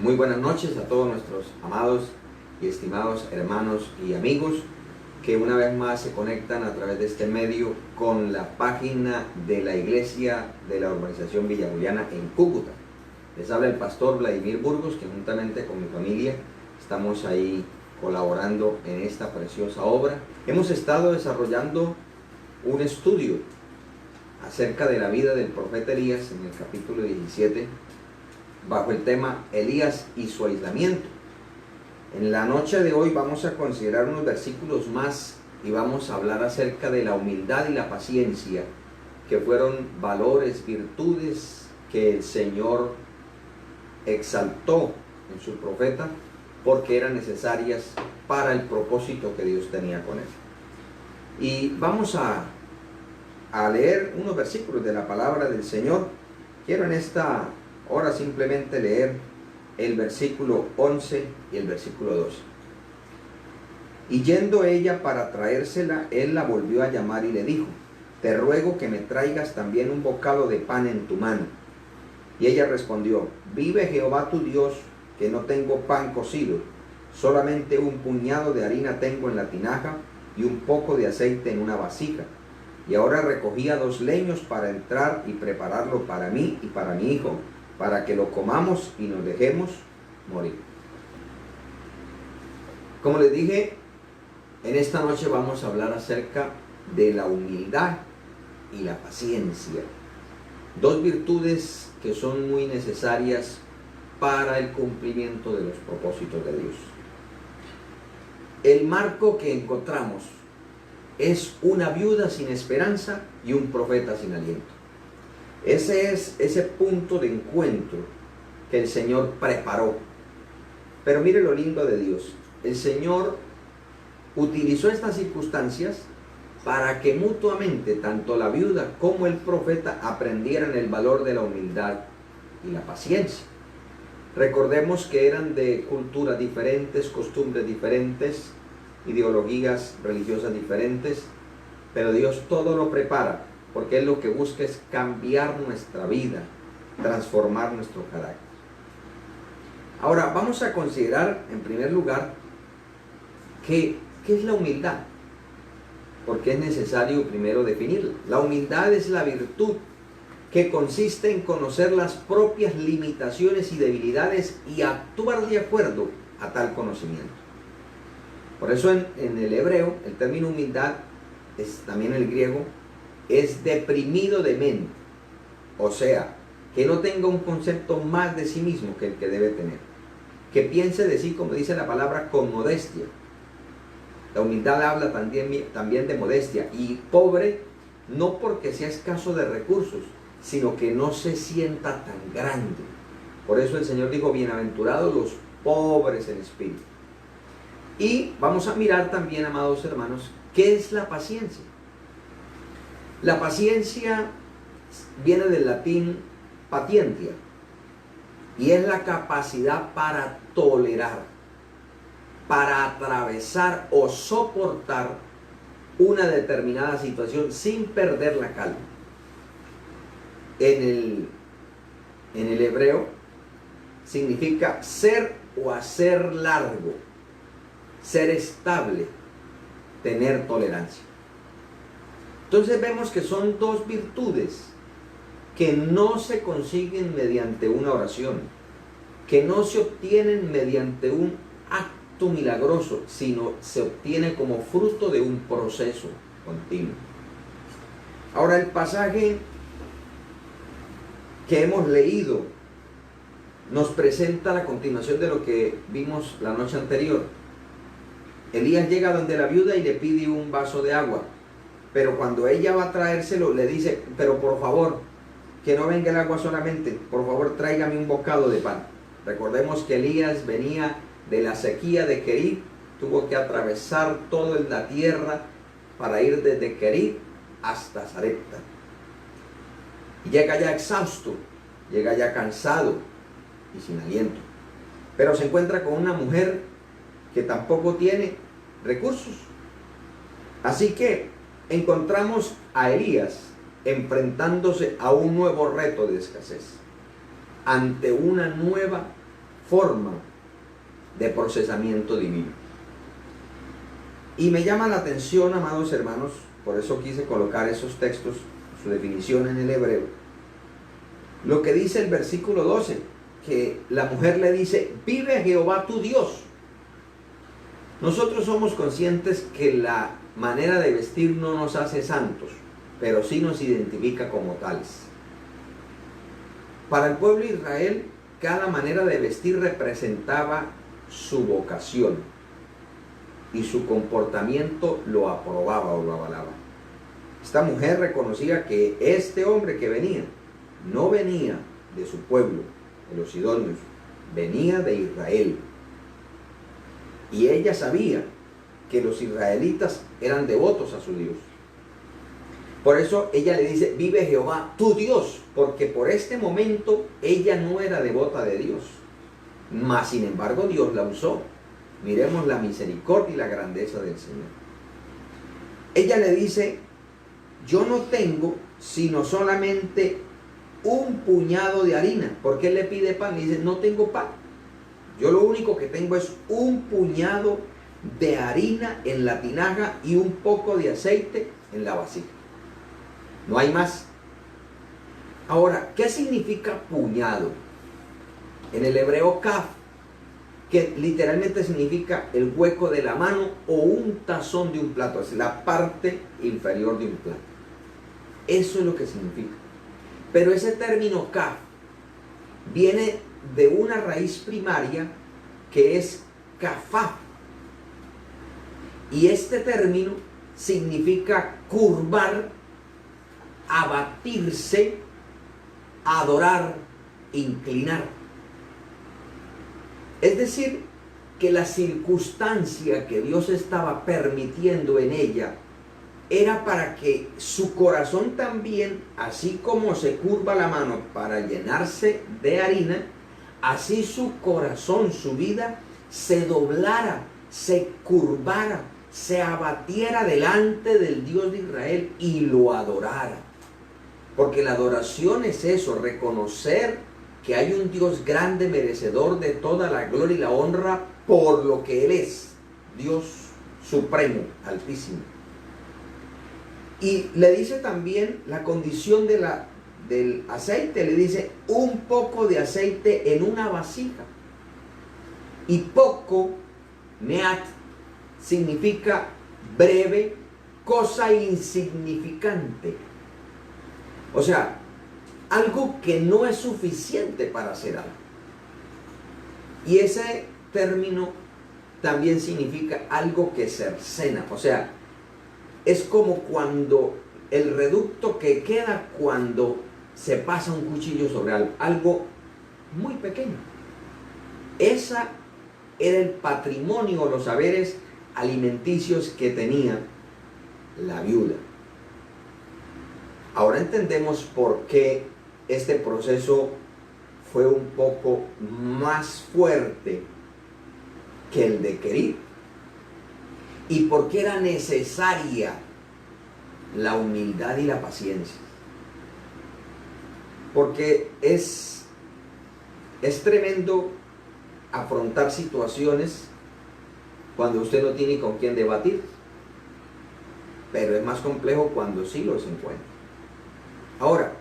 Muy buenas noches a todos nuestros amados y estimados hermanos y amigos que una vez más se conectan a través de este medio con la página de la iglesia de la urbanización Villa Juliana en Cúcuta. Les habla el pastor Vladimir Burgos, que juntamente con mi familia estamos ahí colaborando en esta preciosa obra. Hemos estado desarrollando un estudio acerca de la vida del profeta Elías en el capítulo 17, bajo el tema Elías y su aislamiento. En la noche de hoy vamos a considerar unos versículos más y vamos a hablar acerca de la humildad y la paciencia, que fueron valores, virtudes que el Señor exaltó en su profeta porque eran necesarias para el propósito que Dios tenía con él. Y vamos a leer unos versículos de la palabra del Señor. Quiero en esta hora simplemente leer el versículo 11 y el versículo 12. Y yendo ella para traérsela, él la volvió a llamar y le dijo: te ruego que me traigas también un bocado de pan en tu mano. Y ella respondió: vive Jehová tu Dios, que no tengo pan cocido, solamente un puñado de harina tengo en la tinaja y un poco de aceite en una vasija. Y ahora recogía 2 leños para entrar y prepararlo para mí y para mi hijo, para que lo comamos y nos dejemos morir. Como les dije, en esta noche vamos a hablar acerca de la humildad y la paciencia. 2 virtudes que son muy necesarias para el cumplimiento de los propósitos de Dios. El marco que encontramos es una viuda sin esperanza y un profeta sin aliento. Ese es ese punto de encuentro que el Señor preparó. Pero mire lo lindo de Dios. El Señor utilizó estas circunstancias para que mutuamente tanto la viuda como el profeta aprendieran el valor de la humildad y la paciencia. Recordemos que eran de culturas diferentes, costumbres diferentes, ideologías religiosas diferentes, pero Dios todo lo prepara, porque Él lo que busca es cambiar nuestra vida, transformar nuestro carácter. Ahora vamos a considerar en primer lugar qué es la humildad, porque es necesario primero definirla. La humildad es la virtud que consiste en conocer las propias limitaciones y debilidades y actuar de acuerdo a tal conocimiento. Por eso en el hebreo el término humildad, es también el griego, es deprimido de mente, o sea, que no tenga un concepto más de sí mismo que el que debe tener, que piense de sí, como dice la palabra, con modestia. La humildad habla también de modestia, y pobre no porque sea escaso de recursos, sino que no se sienta tan grande. Por eso el Señor dijo: bienaventurados los pobres en espíritu. Y vamos a mirar también, amados hermanos, ¿qué es la paciencia? La paciencia viene del latín patientia y es la capacidad para tolerar, para atravesar o soportar una determinada situación sin perder la calma. En el hebreo significa ser o hacer largo, ser estable, tener tolerancia. Entonces vemos que son 2 virtudes que no se consiguen mediante una oración, que no se obtienen mediante un acto milagroso, sino se obtiene como fruto de un proceso continuo. Ahora, el pasaje que hemos leído nos presenta la continuación de lo que vimos la noche anterior. Elías llega donde la viuda y le pide un vaso de agua, pero cuando ella va a traérselo le dice: pero por favor, que no venga el agua solamente, por favor tráigame un bocado de pan. Recordemos que Elías venía de la sequía de Querit, tuvo que atravesar toda la tierra para ir desde Querit hasta Sarepta. Y llega ya exhausto, llega ya cansado y sin aliento, pero se encuentra con una mujer que tampoco tiene recursos. Así que encontramos a Elías enfrentándose a un nuevo reto de escasez, ante una nueva forma de procesamiento divino. Y me llama la atención, amados hermanos, por eso quise colocar esos textos, su definición en el hebreo, lo que dice el versículo 12, que la mujer le dice, vive Jehová tu Dios. Nosotros somos conscientes que la manera de vestir no nos hace santos, pero sí nos identifica como tales. Para el pueblo de Israel, cada manera de vestir representaba su vocación y su comportamiento lo aprobaba o lo avalaba. Esta mujer reconocía que este hombre que venía, no venía de su pueblo, de los sidonios, venía de Israel. Y ella sabía que los israelitas eran devotos a su Dios. Por eso ella le dice, vive Jehová tu Dios, porque por este momento ella no era devota de Dios. Mas sin embargo Dios la usó. Miremos la misericordia y la grandeza del Señor. Ella le dice, yo no tengo sino solamente un puñado de harina. ¿Por qué le pide pan? Le dice, no tengo pan. Yo lo único que tengo es un puñado de harina en la tinaja y un poco de aceite en la vasija. No hay más. Ahora, ¿qué significa puñado? En el hebreo kaf, que literalmente significa el hueco de la mano o un tazón de un plato, es la parte inferior de un plato. Eso es lo que significa. Pero ese término kaf viene de una raíz primaria que es kafá. Y este término significa curvar, abatirse, adorar, inclinar. Es decir, que la circunstancia que Dios estaba permitiendo en ella era para que su corazón también, así como se curva la mano para llenarse de harina, así su corazón, su vida, se doblara, se curvara, se abatiera delante del Dios de Israel y lo adorara. Porque la adoración es eso, reconocer que hay un Dios grande, merecedor de toda la gloria y la honra por lo que Él es, Dios supremo, altísimo. Y le dice también la condición del aceite, le dice un poco de aceite en una vasija. Y poco, meat, significa breve, cosa insignificante. O sea, algo que no es suficiente para hacer algo. Y ese término también significa algo que cercena. O sea, es como cuando el reducto que queda cuando se pasa un cuchillo sobre algo, algo muy pequeño. Esa era el patrimonio, los saberes alimenticios que tenía la viuda. Ahora entendemos por qué este proceso fue un poco más fuerte que el de Querid y por qué era necesaria la humildad y la paciencia. Porque es tremendo afrontar situaciones cuando usted no tiene con quién debatir, pero es más complejo cuando sí los encuentra. Ahora,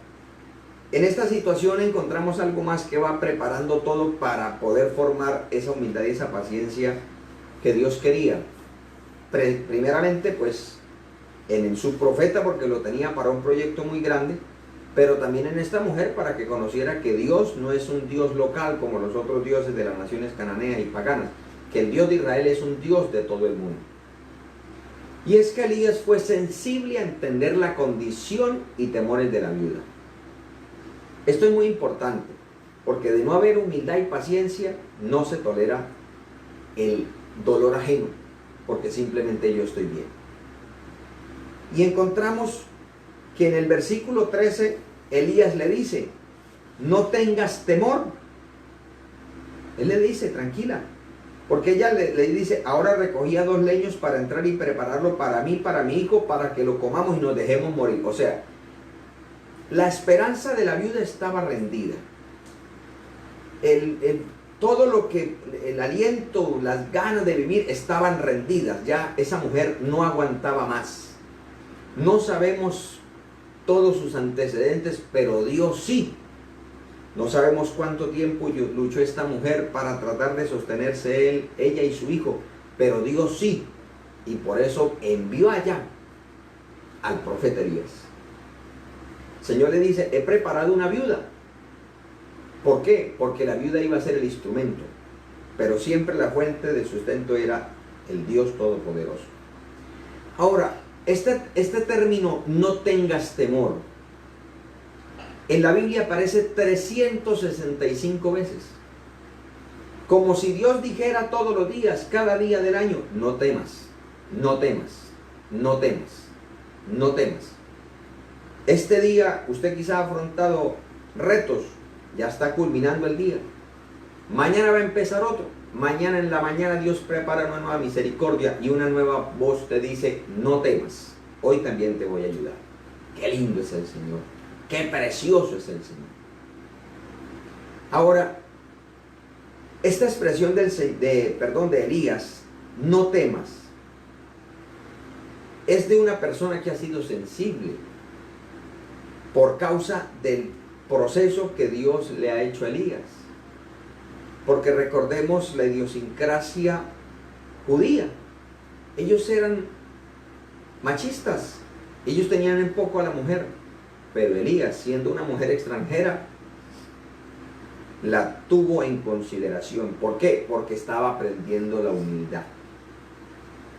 en esta situación encontramos algo más que va preparando todo para poder formar esa humildad y esa paciencia que Dios quería. Primeramente, pues, en su profeta, porque lo tenía para un proyecto muy grande, pero también en esta mujer para que conociera que Dios no es un Dios local como los otros dioses de las naciones cananeas y paganas, que el Dios de Israel es un Dios de todo el mundo. Y es que Elías fue sensible a entender la condición y temores de la viuda. Esto es muy importante, porque de no haber humildad y paciencia, no se tolera el dolor ajeno, porque simplemente yo estoy bien. Y encontramos que en el versículo 13, Elías le dice, no tengas temor. Él le dice, tranquila, porque ella le dice, ahora recogía 2 leños para entrar y prepararlo para mí, para mi hijo, para que lo comamos y nos dejemos morir. O sea, la esperanza de la viuda estaba rendida. todo lo que, el aliento, las ganas de vivir estaban rendidas. Ya esa mujer no aguantaba más. No sabemos todos sus antecedentes, pero Dios sí. No sabemos cuánto tiempo luchó esta mujer para tratar de sostenerse ella y su hijo, pero Dios sí. Y por eso envió allá al profeta Elías. El Señor le dice, he preparado una viuda. ¿Por qué? Porque la viuda iba a ser el instrumento, pero siempre la fuente de sustento era el Dios Todopoderoso. Ahora, este término, no tengas temor, en la Biblia aparece 365 veces. Como si Dios dijera todos los días, cada día del año, no temas, no temas, no temas, no temas. Este día usted quizá ha afrontado retos, ya está culminando el día. Mañana va a empezar otro. Mañana en la mañana Dios prepara una nueva misericordia y una nueva voz te dice, no temas, hoy también te voy a ayudar. Qué lindo es el Señor, qué precioso es el Señor. Ahora, esta expresión de Elías, no temas, es de una persona que ha sido sensible por causa del proceso que Dios le ha hecho a Elías. Porque recordemos la idiosincrasia judía. Ellos eran machistas. Ellos tenían en poco a la mujer. Pero Elías, siendo una mujer extranjera, la tuvo en consideración. ¿Por qué? Porque estaba aprendiendo la humildad.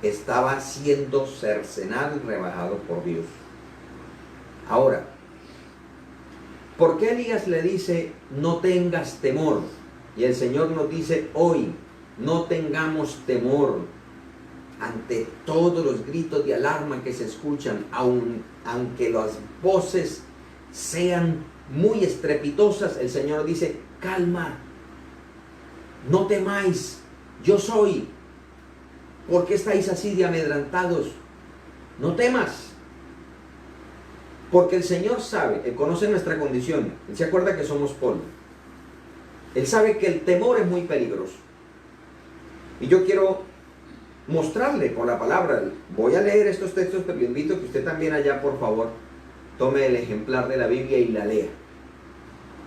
Estaba siendo cercenado y rebajado por Dios. Ahora, ¿por qué Elías le dice, no tengas temor? Y el Señor nos dice hoy, no tengamos temor ante todos los gritos de alarma que se escuchan, aunque las voces sean muy estrepitosas. El Señor dice, calma, no temáis, yo soy. ¿Por qué estáis así de amedrantados? No temas. Porque el Señor sabe, Él conoce nuestra condición, Él se acuerda que somos polvo. Él sabe que el temor es muy peligroso. Y yo quiero mostrarle con la palabra, voy a leer estos textos, pero le invito a que usted también allá, por favor, tome el ejemplar de la Biblia y la lea.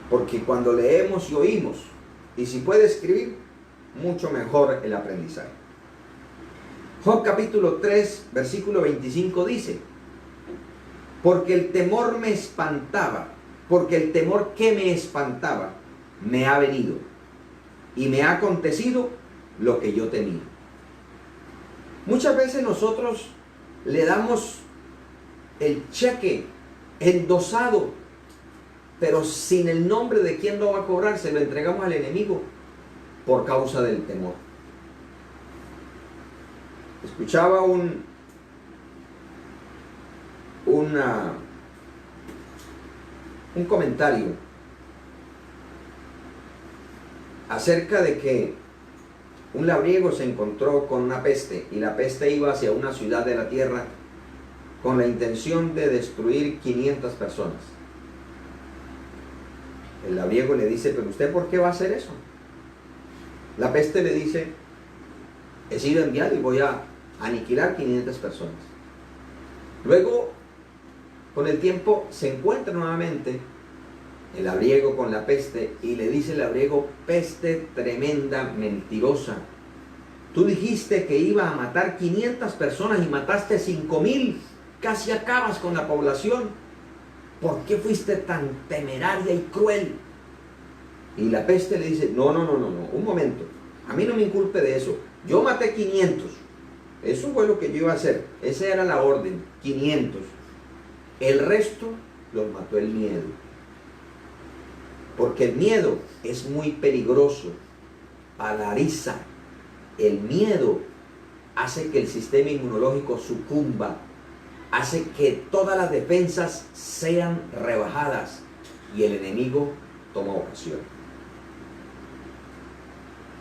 Porque cuando leemos y oímos, y si puede escribir, mucho mejor el aprendizaje. Job capítulo 3, versículo 25 dice, porque el temor me espantaba, porque el temor que me espantaba me ha venido y me ha acontecido lo que yo temía. Muchas veces nosotros le damos el cheque endosado, pero sin el nombre de quién lo va a cobrar, se lo entregamos al enemigo por causa del temor. Escuchaba un comentario acerca de que un labriego se encontró con una peste y la peste iba hacia una ciudad de la tierra con la intención de destruir 500 personas. El labriego le dice, pero ¿usted por qué va a hacer eso? La peste le dice, he sido enviado y voy a aniquilar 500 personas. Luego, con el tiempo, se encuentra nuevamente el labriego con la peste y le dice el labriego, peste tremenda, mentirosa. Tú dijiste que iba a matar 500 personas y mataste 5,000. Casi acabas con la población. ¿Por qué fuiste tan temeraria y cruel? Y la peste le dice, no, un momento. A mí no me inculpe de eso. Yo maté 500. Eso fue lo que yo iba a hacer. Esa era la orden, 500. El resto los mató el miedo. Porque el miedo es muy peligroso, paraliza. El miedo hace que el sistema inmunológico sucumba, hace que todas las defensas sean rebajadas y el enemigo toma ocasión.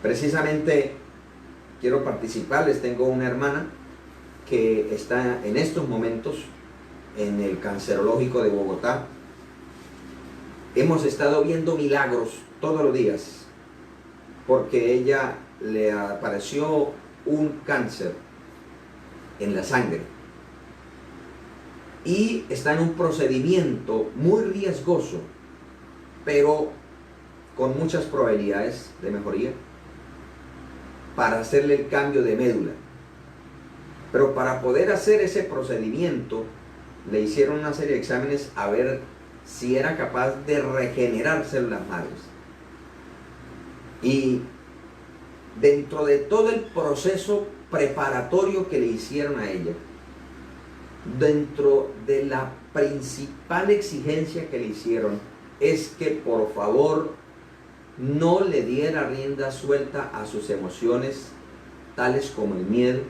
Precisamente quiero participarles, tengo una hermana que está en estos momentos en el cancerológico de Bogotá. Hemos estado viendo milagros todos los días. porque ella le apareció un cáncer en la sangre y está en un procedimiento muy riesgoso, pero con muchas probabilidades de mejoría, para hacerle el cambio de médula. Pero para poder hacer ese procedimiento le hicieron una serie de exámenes a ver si era capaz de regenerar células madres. Y dentro de todo el proceso preparatorio que le hicieron a ella, dentro de la principal exigencia que le hicieron, es que por favor no le diera rienda suelta a sus emociones, tales como el miedo,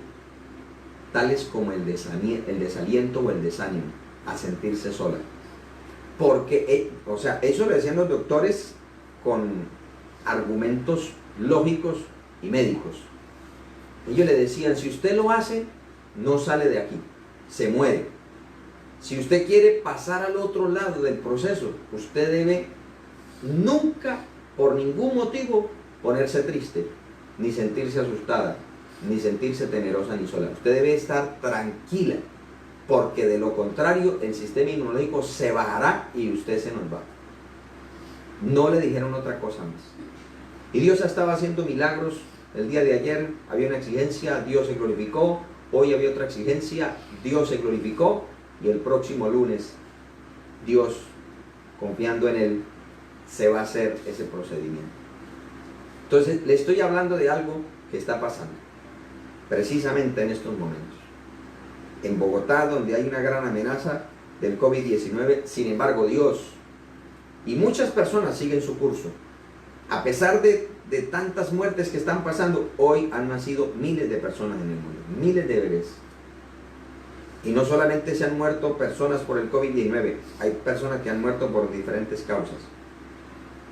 tales como el desaliento o el desánimo, a sentirse sola. Porque, o sea, eso lo decían los doctores con argumentos lógicos y médicos. Ellos le decían, si usted lo hace, no sale de aquí, se muere. Si usted quiere pasar al otro lado del proceso, usted debe nunca, por ningún motivo, ponerse triste, ni sentirse asustada, ni sentirse temerosa ni sola. Usted debe estar tranquila, porque de lo contrario el sistema inmunológico se bajará y usted se nos va. No le dijeron otra cosa más. Y Dios estaba haciendo milagros. El día de ayer había una exigencia, Dios se glorificó. Hoy había otra exigencia, Dios se glorificó. Y el próximo lunes, Dios, confiando en Él, se va a hacer ese procedimiento. Entonces, le estoy hablando de algo que está pasando, precisamente en estos momentos. En Bogotá, donde hay una gran amenaza del COVID-19, sin embargo, Dios y muchas personas siguen su curso. A pesar de tantas muertes que están pasando, hoy han nacido miles de personas en el mundo, miles de bebés. Y no solamente se han muerto personas por el COVID-19, hay personas que han muerto por diferentes causas.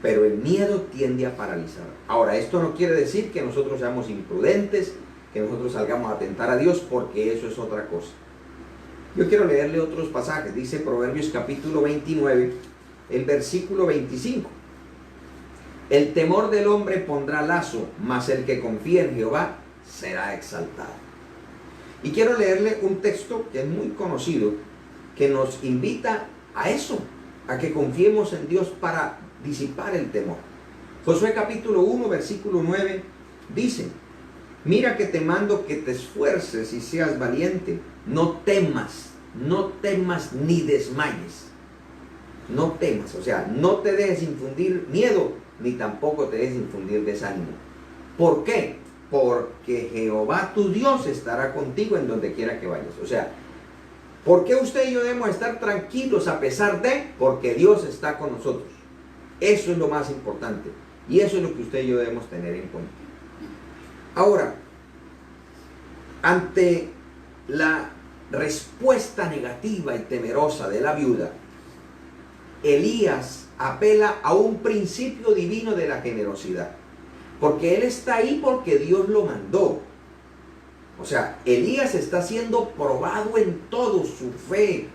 Pero el miedo tiende a paralizar. Ahora, esto no quiere decir que nosotros seamos imprudentes, que nosotros salgamos a tentar a Dios, porque eso es otra cosa. Yo quiero leerle otros pasajes. Dice Proverbios capítulo 29, el versículo 25. El temor del hombre pondrá lazo, mas el que confía en Jehová será exaltado. Y quiero leerle un texto que es muy conocido, que nos invita a eso, a que confiemos en Dios para disipar el temor. Josué capítulo 1, versículo 9, dice: mira que te mando que te esfuerces y seas valiente, no temas ni desmayes. No temas, o sea, no te dejes infundir miedo, ni tampoco te dejes infundir desánimo. ¿Por qué? Porque Jehová tu Dios estará contigo en donde quiera que vayas. O sea, ¿por qué usted y yo debemos estar tranquilos a pesar de? Porque Dios está con nosotros. Eso es lo más importante. Y eso es lo que usted y yo debemos tener en cuenta. Ahora, ante la respuesta negativa y temerosa de la viuda, Elías apela a un principio divino de la generosidad. Porque él está ahí porque Dios lo mandó. O sea, Elías está siendo probado en todo, su fe.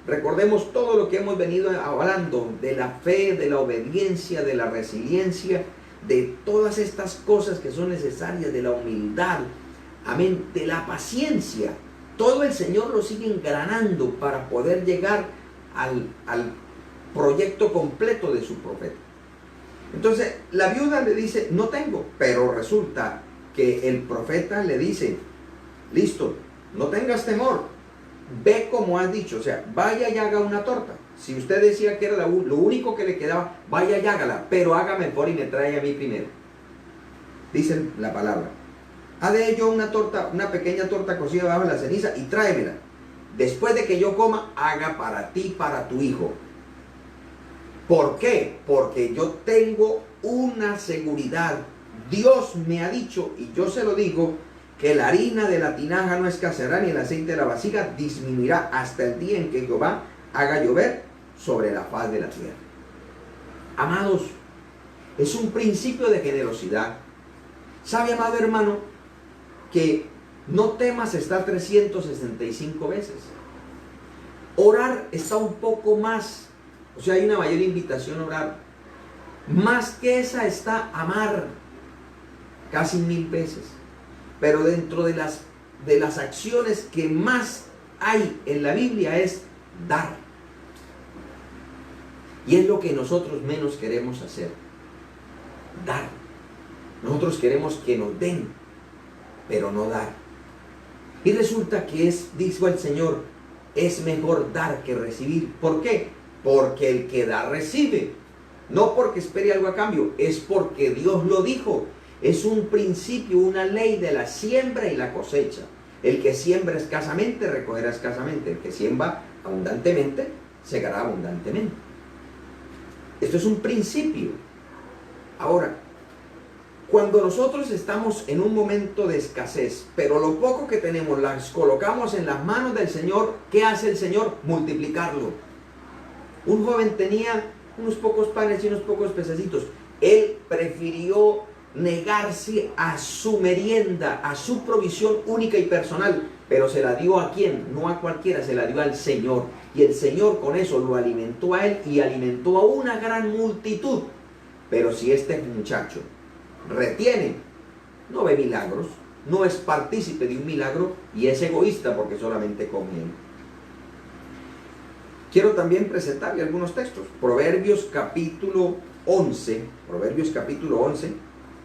Recordemos todo lo que hemos venido hablando de la fe, de la obediencia, de la resiliencia, de todas estas cosas que son necesarias, de la humildad, amén, de la paciencia. Todo el Señor lo sigue engranando para poder llegar al proyecto completo de su profeta. Entonces la viuda le dice, no tengo, pero resulta que el profeta le dice, listo, no tengas temor, ve como has dicho, o sea, vaya y haga una torta. Si usted decía que era lo único que le quedaba, vaya y hágala, pero hágame por y me trae a mí primero. Dice la palabra, haz de ello una torta, una pequeña torta cocida bajo la ceniza y tráemela. Después de que yo coma, haga para ti, para tu hijo. ¿Por qué? Porque yo tengo una seguridad. Dios me ha dicho, y yo se lo digo, que la harina de la tinaja no escaseará, ni el aceite de la vasija disminuirá hasta el día en que Jehová haga llover sobre la faz de la tierra. Amados, es un principio de generosidad. ¿Sabe, amado hermano, que no temas estar 365 veces? Orar está un poco más. O sea, hay una mayor invitación a orar. Más que esa está amar. casi 1000 veces. Pero dentro de las acciones que más hay en la Biblia es dar. Y es lo que nosotros menos queremos hacer. Dar. Nosotros queremos que nos den, pero no dar. Y resulta que dijo el Señor, es mejor dar que recibir. ¿Por qué? Porque el que da recibe. No porque espere algo a cambio, es porque Dios lo dijo. Es un principio, una ley de la siembra y la cosecha. El que siembra escasamente, recogerá escasamente. El que siembra abundantemente, segará abundantemente. Esto es un principio. Ahora, cuando nosotros estamos en un momento de escasez, pero lo poco que tenemos las colocamos en las manos del Señor, ¿qué hace el Señor? Multiplicarlo. Un joven tenía unos pocos panes y unos pocos pececitos. Él prefirió negarse a su merienda, a su provisión única y personal, pero se la dio ¿a quién? No a cualquiera, se la dio al Señor. Y el Señor con eso lo alimentó a él y alimentó a una gran multitud. Pero si este muchacho retiene, no ve milagros, no es partícipe de un milagro y es egoísta porque solamente come él. Quiero también presentarle algunos textos. Proverbios capítulo 11,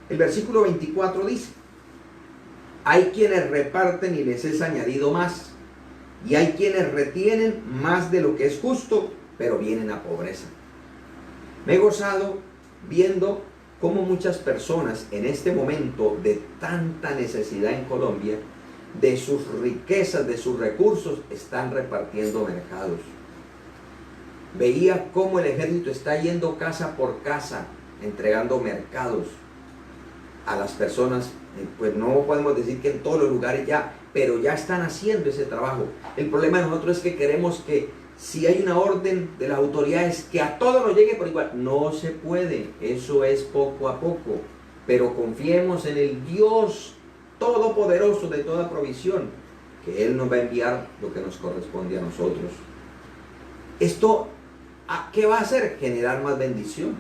el versículo 24 dice: hay quienes reparten y les es añadido más, y hay quienes retienen más de lo que es justo, pero vienen a pobreza. Me he gozado viendo cómo muchas personas en este momento de tanta necesidad en Colombia, de sus riquezas, de sus recursos, están repartiendo mercados. Veía cómo el ejército está yendo casa por casa, entregando mercados a las personas. Pues no podemos decir que en todos los lugares ya, pero ya están haciendo ese trabajo. El problema de nosotros es que queremos que si hay una orden de las autoridades que a todos nos llegue por igual. No se puede, eso es poco a poco. Pero confiemos en el Dios todopoderoso de toda provisión, que Él nos va a enviar lo que nos corresponde a nosotros. Esto, ¿qué va a hacer? Generar más bendición.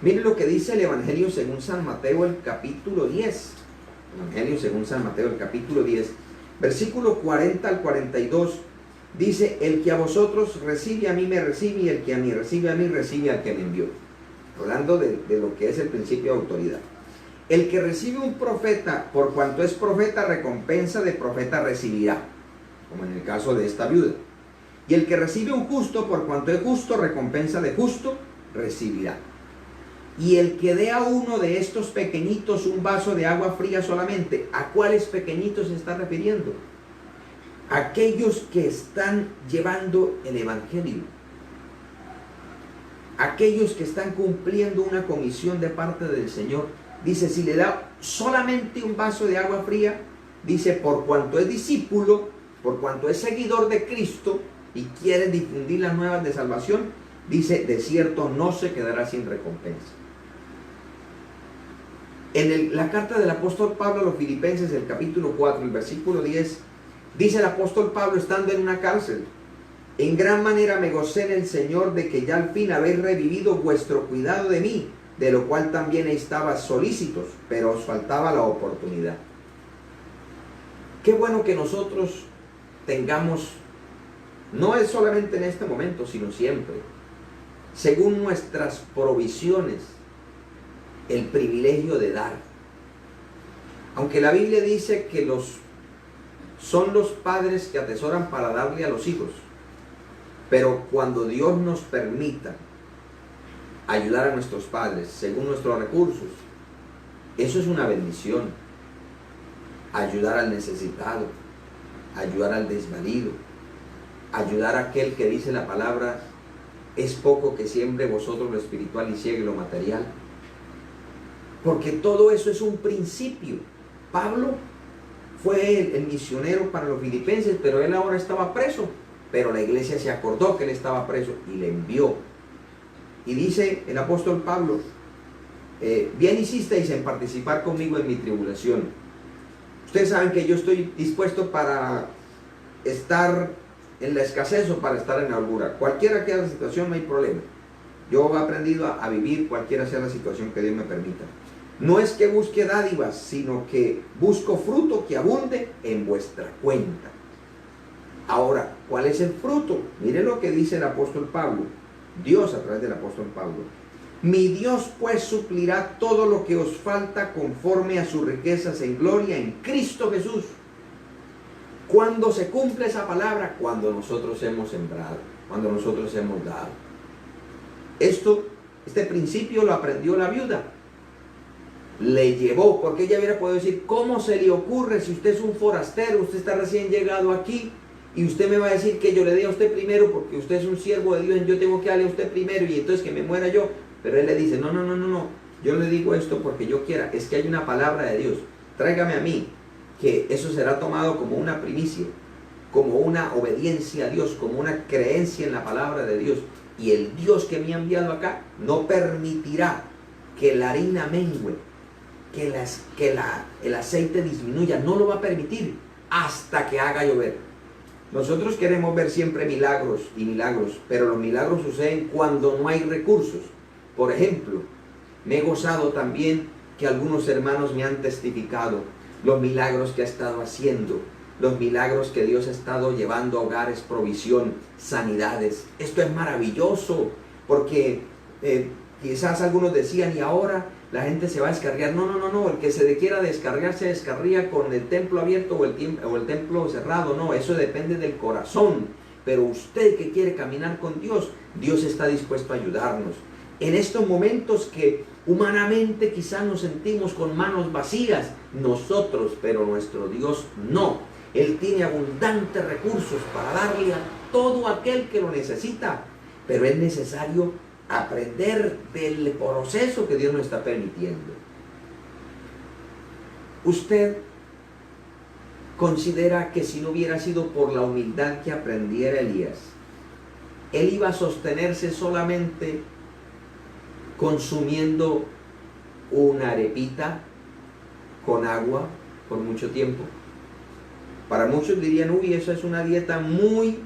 Miren lo que dice el Evangelio según San Mateo, el capítulo 10. Evangelio según San Mateo, el capítulo 10, versículo 40 al 42. Dice: el que a vosotros recibe, a mí me recibe, y el que a mí recibe al que me envió. Hablando de lo que es el principio de autoridad. El que recibe un profeta, por cuanto es profeta, recompensa de profeta recibirá, como en el caso de esta viuda. Y el que recibe un justo, por cuanto es justo, recompensa de justo recibirá. Y el que dé a uno de estos pequeñitos un vaso de agua fría solamente, ¿a cuáles pequeñitos se está refiriendo? Aquellos que están llevando el Evangelio, aquellos que están cumpliendo una comisión de parte del Señor. Dice, si le da solamente un vaso de agua fría, dice, por cuanto es discípulo, por cuanto es seguidor de Cristo y quiere difundir las nuevas de salvación, dice, de cierto no se quedará sin recompensa. En la carta del apóstol Pablo a los Filipenses, el capítulo 4, el versículo 10, dice el apóstol Pablo estando en una cárcel: en gran manera me gocé en el Señor de que ya al fin habéis revivido vuestro cuidado de mí, de lo cual también estaba solícitos, pero os faltaba la oportunidad. Qué bueno que nosotros tengamos, no es solamente en este momento, sino siempre, según nuestras provisiones, el privilegio de dar. Aunque la Biblia dice que son los padres que atesoran para darle a los hijos, pero cuando Dios nos permita ayudar a nuestros padres según nuestros recursos, eso es una bendición. Ayudar al necesitado, ayudar al desvalido, ayudar a aquel que dice la palabra: es poco que siembre vosotros lo espiritual y ciegue lo material. Porque todo eso es un principio. Pablo fue el misionero para los filipenses, pero él ahora estaba preso. Pero la iglesia se acordó que él estaba preso y le envió. Y dice el apóstol Pablo: bien hicisteis en participar conmigo en mi tribulación. Ustedes saben que yo estoy dispuesto para estar en la escasez o para estar en la holgura. Cualquiera que sea la situación, no hay problema. Yo he aprendido a vivir cualquiera sea la situación que Dios me permita. No es que busque dádivas, sino que busco fruto que abunde en vuestra cuenta. Ahora, ¿cuál es el fruto? Mire lo que dice el apóstol Pablo. Dios a través del apóstol Pablo. Mi Dios pues suplirá todo lo que os falta conforme a sus riquezas en gloria en Cristo Jesús. ¿Cuándo se cumple esa palabra? Cuando nosotros hemos sembrado, cuando nosotros hemos dado. Este principio lo aprendió la viuda. Le llevó, porque ella hubiera podido decir, ¿cómo se le ocurre si usted es un forastero, usted está recién llegado aquí y usted me va a decir que yo le dé a usted primero porque usted es un siervo de Dios y yo tengo que darle a usted primero y entonces que me muera yo? Pero él le dice, no, yo le digo esto porque yo quiera, es que hay una palabra de Dios, tráigame a mí, que eso será tomado como una primicia, como una obediencia a Dios, como una creencia en la palabra de Dios. Y el Dios que me ha enviado acá no permitirá que la harina mengue, que el aceite disminuya, no lo va a permitir hasta que haga llover. Nosotros queremos ver siempre milagros y milagros, pero los milagros suceden cuando no hay recursos. Por ejemplo, me he gozado también que algunos hermanos me han testificado los milagros que ha estado haciendo, los milagros que Dios ha estado llevando a hogares, provisión, sanidades. Esto es maravilloso, porque quizás algunos decían, y ahora la gente se va a descarriar. No, el que se quiera descarriar se descarría con el templo abierto o el templo cerrado. No, eso depende del corazón. Pero usted que quiere caminar con Dios, Dios está dispuesto a ayudarnos. En estos momentos que humanamente quizás nos sentimos con manos vacías, nosotros, pero nuestro Dios no. Él tiene abundantes recursos para darle a todo aquel que lo necesita, pero es necesario aprender del proceso que Dios nos está permitiendo. Usted considera que si no hubiera sido por la humildad que aprendiera Elías, él iba a sostenerse solamente consumiendo una arepita con agua por mucho tiempo. Para muchos dirían, uy, eso es una dieta muy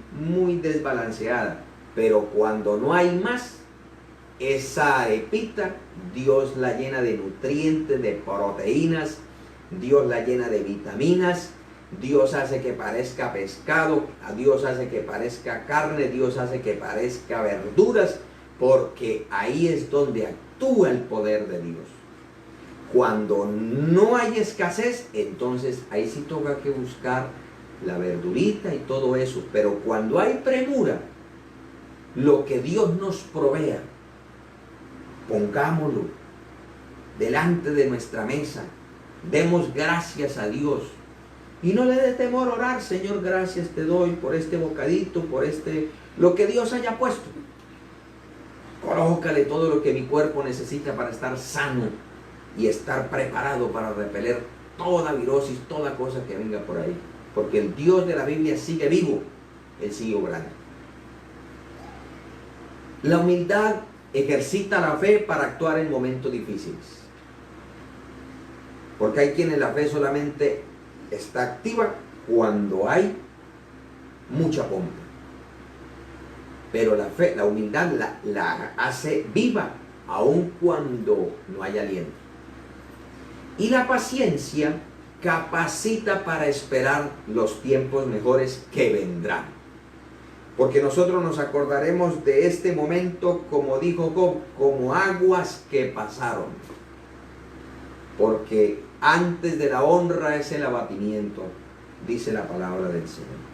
desbalanceada. Pero cuando no hay más, esa arepita, Dios la llena de nutrientes, de proteínas, Dios la llena de vitaminas, Dios hace que parezca pescado, a Dios hace que parezca carne, Dios hace que parezca verduras, porque ahí es donde actúa el poder de Dios. Cuando no hay escasez, entonces ahí sí toca que buscar la verdurita y todo eso. Pero cuando hay premura, lo que Dios nos provea, pongámoslo delante de nuestra mesa, demos gracias a Dios. Y no le dé temor orar, Señor, gracias te doy por este bocadito, por lo que Dios haya puesto. Colócale todo lo que mi cuerpo necesita para estar sano y estar preparado para repeler toda virosis, toda cosa que venga por ahí. Porque el Dios de la Biblia sigue vivo, Él sigue obrando. La humildad ejercita la fe para actuar en momentos difíciles. Porque hay quienes la fe solamente está activa cuando hay mucha pompa. Pero la fe, la humildad la hace viva aun cuando no hay aliento. Y la paciencia capacita para esperar los tiempos mejores que vendrán. Porque nosotros nos acordaremos de este momento, como dijo Job, como aguas que pasaron. Porque antes de la honra es el abatimiento, dice la palabra del Señor.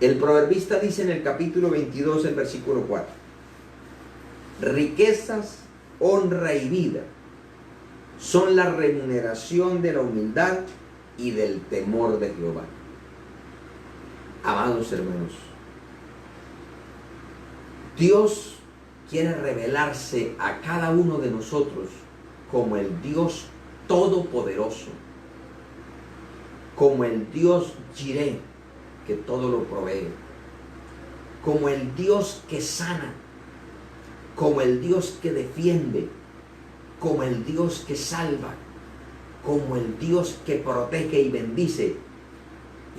El proverbista dice en el capítulo 22, el versículo 4, riquezas, honra y vida son la remuneración de la humildad y del temor de Jehová. Amados hermanos, Dios quiere revelarse a cada uno de nosotros como el Dios todopoderoso, como el Dios Jireh, que todo lo provee, como el Dios que sana, como el Dios que defiende, como el Dios que salva, como el Dios que protege y bendice.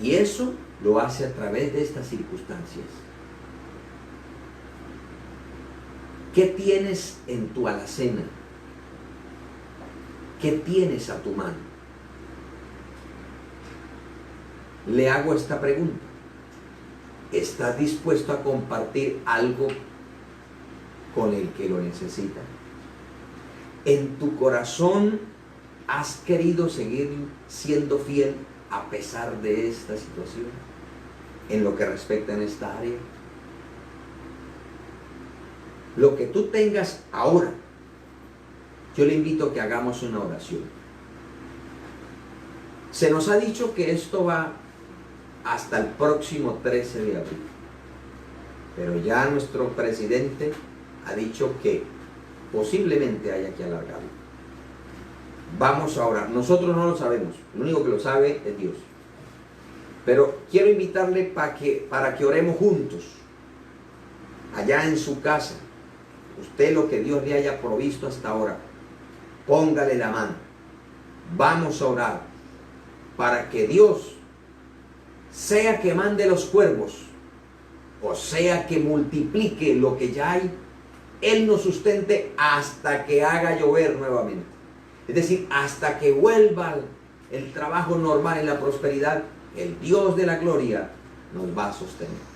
Y eso lo hace a través de estas circunstancias. ¿Qué tienes en tu alacena? ¿Qué tienes a tu mano? Le hago esta pregunta. ¿Estás dispuesto a compartir algo con el que lo necesita? ¿En tu corazón has querido seguir siendo fiel a pesar de esta situación? En lo que respecta en esta área. Lo que tú tengas ahora, yo le invito a que hagamos una oración. Se nos ha dicho que esto va hasta el próximo 13 de abril. Pero ya nuestro presidente ha dicho que posiblemente haya que alargarlo. Vamos a orar. Nosotros no lo sabemos. Lo único que lo sabe es Dios. Pero quiero invitarle para que oremos juntos. Allá en su casa. Usted lo que Dios le haya provisto hasta ahora, póngale la mano. Vamos a orar para que Dios, sea que mande los cuervos, o sea que multiplique lo que ya hay, Él nos sustente hasta que haga llover nuevamente. Es decir, hasta que vuelva el trabajo normal en la prosperidad, el Dios de la gloria nos va a sostener.